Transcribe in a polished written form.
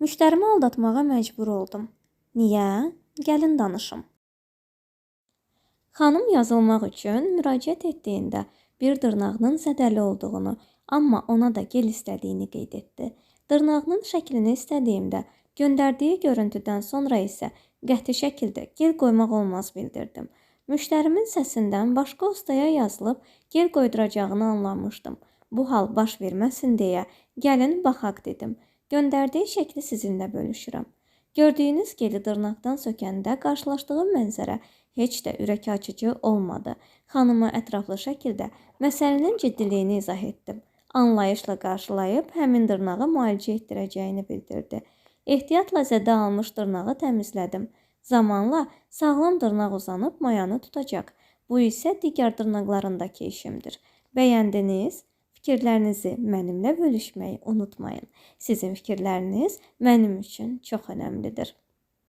Müştərimi aldatmağa məcbur oldum. Niyə? Gəlin danışım. Xanım yazılmaq üçün müraciət etdiyində bir dırnağının zədəli olduğunu, amma ona da gel istədiyini qeyd etdi. Dırnağının şəklini istədiyimdə, göndərdiyi görüntüdən sonra isə qəti şəkildə gel qoymaq olmaz bildirdim. Müştərimin səsindən başqa ustaya yazılıb gel qoyduracağını anlamışdım. Bu hal baş verməsin deyə gəlin baxaq dedim. Göndərdiyi şəkli sizinlə bölüşürəm. Gördüyünüz geli dırnaqdan sökəndə qarşılaşdığım mənzərə heç də ürək açıcı olmadı. Xanıma ətraflı şəkildə məsələnin ciddiliyini izah etdim. Anlayışla qarşılayıb həmin dırnağı müalicə etdirəcəyini bildirdi. Ehtiyatla zədə almış dırnağı təmizlədim. Zamanla sağlam dırnaq uzanıb mayanı tutacaq. Bu isə digər dırnaqlarındakı işimdir. Bəyəndiniz? Fikirlərinizi mənimlə bölüşməyi unutmayın. Sizin fikirləriniz mənim üçün çox önəmlidir.